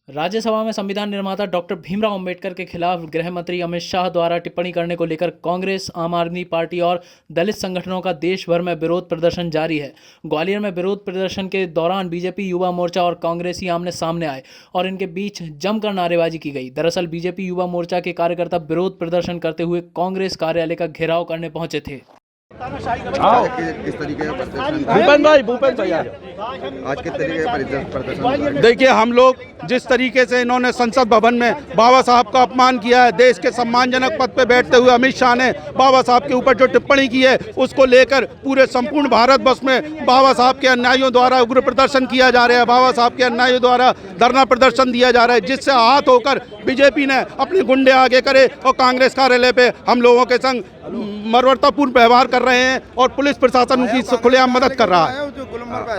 राज्यसभा में संविधान निर्माता डॉक्टर भीमराव अंबेडकर के खिलाफ गृह मंत्री अमित शाह द्वारा टिप्पणी करने को लेकर कांग्रेस, आम आदमी पार्टी और दलित संगठनों का देश भर में विरोध प्रदर्शन जारी है। ग्वालियर में विरोध प्रदर्शन के दौरान बीजेपी युवा मोर्चा और कांग्रेसी आमने सामने आए और इनके बीच जमकर नारेबाजी की गई। दरअसल बीजेपी युवा मोर्चा के कार्यकर्ता विरोध प्रदर्शन करते हुए कांग्रेस कार्यालय का घेराव करने पहुंचे थे। किस तरीके का भूपेन भाई आज किस तरीके का प्रदर्शन? देखिए, हम लोग जिस तरीके से इन्होंने संसद भवन में बाबा साहब का अपमान किया है, देश के सम्मानजनक पद पे बैठते हुए अमित शाह ने बाबा साहब के ऊपर जो टिप्पणी की है, उसको लेकर पूरे संपूर्ण भारत वर्ष में बाबा साहब के अन्यायियों द्वारा उग्र प्रदर्शन किया जा रहा है। बाबा साहब के अन्यायियों द्वारा धरना प्रदर्शन दिया जा रहा है, जिससे आहत होकर बीजेपी ने अपने गुंडे आगे करे और कांग्रेस कार्यालय पे हम लोगों के संग मर्मरतापूर्ण व्यवहार कर रहे हैं और पुलिस प्रशासन उनकी खुलेआम मदद कर रहा है।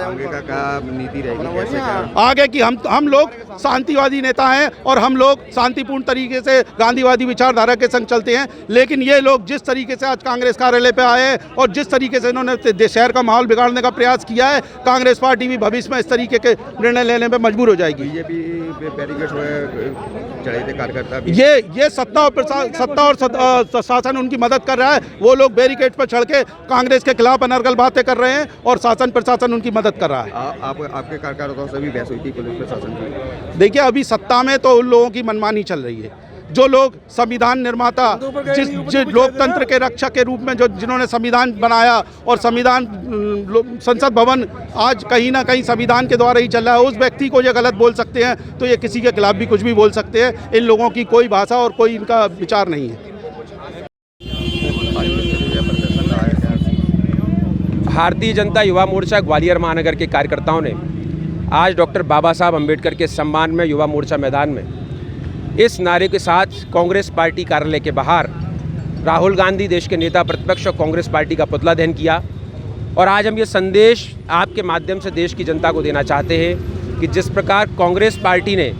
आगे का क्या नीति रहेगी, कैसे आगे की हम लोग शांतिवादी नेता हैं और हम लोग शांतिपूर्ण तरीके से गांधीवादी विचारधारा के संग चलते हैं, लेकिन ये लोग जिस तरीके से आज कांग्रेस कार्यालय पे आए हैं और जिस तरीके से इन्होंने शहर का माहौल बिगाड़ने का प्रयास किया है, कांग्रेस पार्टी भी भविष्य में इस तरीके के निर्णय लेने में मजबूर हो जाएगी। बीजेपी पे बैरिकेड चढ़े थे कार्यकर्ता, ये सत्ता और शासन उनकी मदद कर रहा है। वो लोग बैरिकेड पर चढ़ के कांग्रेस के खिलाफ अनर्गल बातें कर रहे हैं और शासन प्रशासन उनकी मदद कर रहा है। आपके कार्यकर्ताओं से भी बहस हुई थी पुलिस प्रशासन की? देखिए, अभी सत्ता में तो उन लोगों की मनमानी चल रही है। जो लोग संविधान निर्माता, जिस लोकतंत्र के रक्षक के रूप में जिन्होंने संविधान बनाया और संविधान संसद भवन आज कहीं ना कहीं संविधान के द्वारा ही चल रहा है, उस व्यक्ति को ये गलत बोल सकते हैं तो ये किसी के खिलाफ भी कुछ भी बोल सकते हैं। इन लोगों की कोई भाषा और कोई इनका विचार नहीं है। भारतीय जनता युवा मोर्चा ग्वालियर महानगर के कार्यकर्ताओं ने आज डॉक्टर बाबा साहब अम्बेडकर के सम्मान में युवा मोर्चा मैदान में इस नारे के साथ कांग्रेस पार्टी कार्यालय के बाहर राहुल गांधी, देश के नेता प्रतिपक्ष, और कांग्रेस पार्टी का पुतला दहन किया। और आज हम ये संदेश आपके माध्यम से देश की जनता को देना चाहते हैं कि जिस प्रकार कांग्रेस पार्टी ने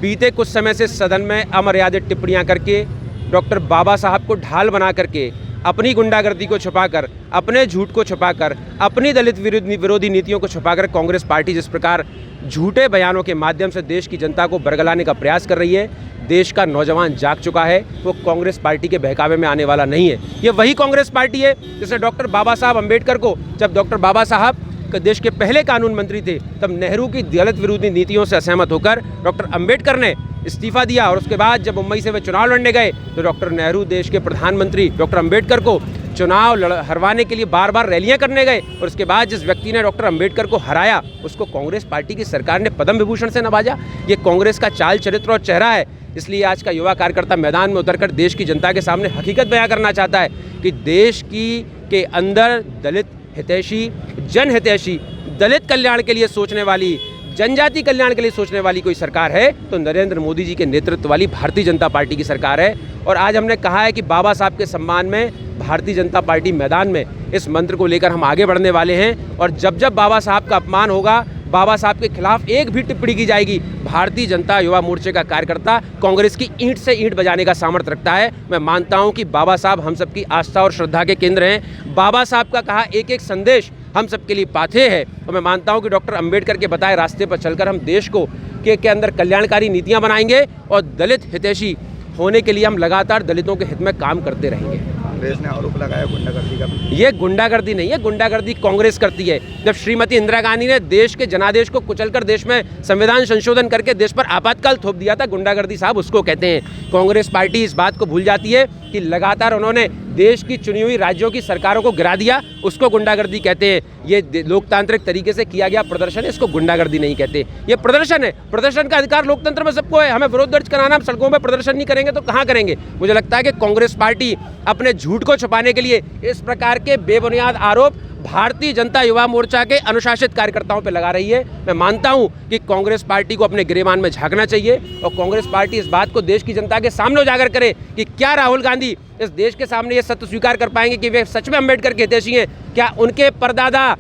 बीते कुछ समय से सदन में अमर्यादित टिप्पणियाँ करके डॉक्टर बाबा साहब को ढाल बना करके अपनी गुंडागर्दी को छुपाकर, अपने झूठ को छुपाकर, अपनी दलित विरोधी नीतियों को छुपाकर कांग्रेस पार्टी जिस प्रकार झूठे बयानों के माध्यम से देश की जनता को बरगलाने का प्रयास कर रही है, देश का नौजवान जाग चुका है। वो कांग्रेस पार्टी के बहकावे में आने वाला नहीं है। ये वही कांग्रेस पार्टी है जिसने डॉक्टर बाबा साहब अम्बेडकर को, जब डॉक्टर बाबा साहब देश के पहले कानून मंत्री थे, तब नेहरू की दलित विरोधी नीतियों से असहमत होकर डॉक्टर अम्बेडकर ने इस्तीफा दिया और उसके बाद जब मुंबई से वे चुनाव लड़ने गए तो डॉक्टर नेहरू देश के प्रधानमंत्री डॉक्टर अम्बेडकर को चुनाव हरवाने के लिए बार बार रैलियां करने गए और उसके बाद जिस व्यक्ति ने डॉक्टर अम्बेडकर को हराया उसको कांग्रेस पार्टी की सरकार ने पद्म विभूषण से नवाजा। ये कांग्रेस का चाल चरित्र और चेहरा है। इसलिए आज का युवा कार्यकर्ता मैदान में उतरकर देश की जनता के सामने हकीकत बयां करना चाहता है कि देश के अंदर दलित हितैषी, जनहितैषी, दलित कल्याण के लिए सोचने वाली, जनजाति कल्याण के लिए सोचने वाली कोई सरकार है तो नरेंद्र मोदी जी के नेतृत्व वाली भारतीय जनता पार्टी की सरकार है। और आज हमने कहा है कि बाबा साहब के सम्मान में भारतीय जनता पार्टी मैदान में इस मंत्र को लेकर हम आगे बढ़ने वाले हैं। और जब जब बाबा साहब का अपमान होगा, बाबा साहब के खिलाफ एक भी टिप्पणी की जाएगी, भारतीय जनता युवा मोर्चे का कार्यकर्ता कांग्रेस की ईंट से ईंट बजाने का सामर्थ्य रखता है। मैं मानता हूं कि बाबा साहब हम सबकी आस्था और श्रद्धा के केंद्र हैं। बाबा साहब का कहा एक एक संदेश हम सबके लिए पाथे है और मैं मानता हूं कि डॉक्टर अम्बेडकर के बताए रास्ते पर चलकर हम देश को के अंदर कल्याणकारी नीतियां बनाएंगे और दलित हितैषी होने के लिए हम लगातार दलितों के हित में काम करते रहेंगे। कांग्रेस ने आरोप लगाया गुंडागर्दी का। ये गुंडागर्दी नहीं है, गुंडागर्दी कांग्रेस करती है। जब श्रीमती इंदिरा गांधी ने देश के जनादेश को कुचलकर देश में संविधान संशोधन करके देश पर आपातकाल थोप दिया था, गुंडागर्दी साहब उसको कहते हैं। कांग्रेस पार्टी इस बात को भूल जाती है कि लगातार उन्होंने देश की चुनी हुई राज्यों की सरकारों को गिरा दिया, उसको गुंडागर्दी कहते हैं। ये लोकतांत्रिक तरीके से किया गया प्रदर्शन है, इसको गुंडागर्दी नहीं कहते। ये प्रदर्शन है, प्रदर्शन का अधिकार लोकतंत्र में सबको है। हमें विरोध दर्ज कराना, हम सड़कों पर प्रदर्शन नहीं करेंगे तो कहाँ करेंगे। मुझे लगता है कि कांग्रेस पार्टी अपने झूठ को छुपाने के लिए इस प्रकार के बेबुनियाद आरोप भारतीय जनता युवा मोर्चा के अनुशासित कार्यकर्ताओं पर लगा रही है। मैं मानता हूं कि कांग्रेस पार्टी को अपने गिरेबान में झांकना चाहिए और कांग्रेस पार्टी इस बात को देश की जनता के सामने उजागर करे कि क्या राहुल गांधी इस देश के सामने ये सत्य स्वीकार कर पाएंगे कि वे सच में अम्बेडकर के हितैषी हैं। क्या उनके परदादा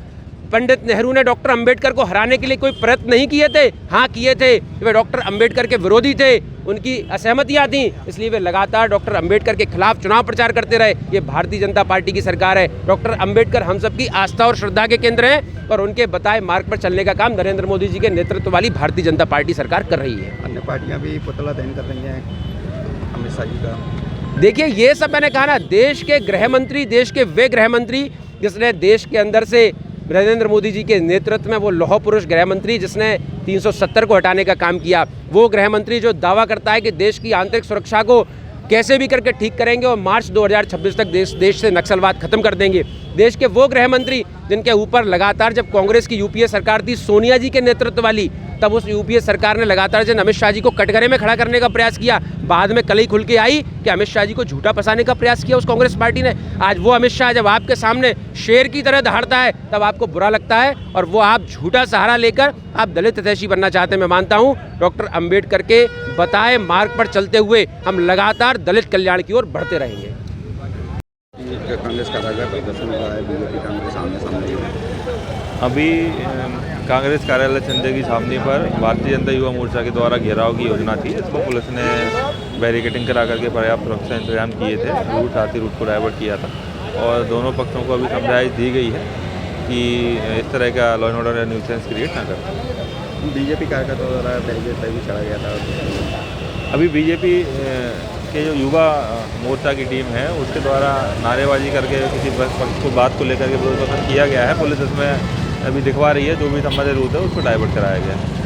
पंडित नेहरू ने डॉक्टर अंबेडकर को हराने के लिए कोई प्रयत्न नहीं किए थे? हाँ किए थे। वे डॉक्टर अंबेडकर के विरोधी थे, उनकी असहमतियाँ थीं, इसलिए वे लगातार डॉक्टर अंबेडकर के खिलाफ चुनाव प्रचार करते रहे। ये भारतीय जनता पार्टी की सरकार है। डॉक्टर अंबेडकर हम सबकी आस्था और श्रद्धा के केंद्र हैं और उनके बताए मार्ग पर चलने का काम नरेंद्र मोदी जी के नेतृत्व वाली भारतीय जनता पार्टी सरकार कर रही है। अन्य पार्टियां भी पुतला दहन कर रही हैं अमित शाह जी का। देखिए, ये सब मैंने कहा ना, देश के गृह मंत्री, देश के वे गृह मंत्री जिसने देश के अंदर से नरेंद्र मोदी जी के नेतृत्व में, वो लौह पुरुष गृह मंत्री जिसने 370 को हटाने का काम किया, वो गृह मंत्री जो दावा करता है कि देश की आंतरिक सुरक्षा को कैसे भी करके ठीक करेंगे और मार्च 2026 तक देश से नक्सलवाद खत्म कर देंगे। देश के वो गृह मंत्री जिनके ऊपर लगातार, जब कांग्रेस की यूपीए सरकार थी सोनिया जी के नेतृत्व वाली, तब उस यूपीए सरकार ने लगातार जन अमित शाह जी को कटघरे में खड़ा करने का प्रयास किया। बाद में कल ही खुल के आई कि अमित शाह जी को झूठा फंसाने का प्रयास किया उस कांग्रेस पार्टी ने। आज वो अमित शाह जब आपके सामने शेर की तरह दहाड़ता है तब आपको बुरा लगता है और वो आप झूठा सहारा लेकर आप दलित हितैषी बनना चाहते हैं। मैं मानता हूँ डॉक्टर अंबेडकर के बताए मार्ग पर चलते हुए हम लगातार दलित कल्याण की ओर बढ़ते रहेंगे। कांग्रेस का प्रदर्शन हुआ है, बीजेपी कांग्रेस आमने सामने। अभी कांग्रेस कार्यालय चंदे की छावनी पर भारतीय जनता युवा मोर्चा के द्वारा घेराव की योजना थी। इसको पुलिस ने बैरिकेडिंग करा करके पर्याप्त सुरक्षा इंतजाम किए थे। साथी रूट को डाइवर्ट किया था और दोनों पक्षों को अभी समझाइश दी गई है कि इस तरह का लॉ एंड ऑर्डर या न्यूसेंस क्रिएट ना करें। बीजेपी कार्यकर्ताओं द्वारा बैरिकेड पर भी चढ़ा गया था। अभी बीजेपी के जो युवा मोर्चा की टीम है उसके द्वारा नारेबाजी करके किसी पक्ष को बात को लेकर के विरोध प्रदर्शन किया गया है। पुलिस इसमें अभी दिखवा रही है, जो भी संबंधित रूट है उसको डाइवर्ट कराया गया है।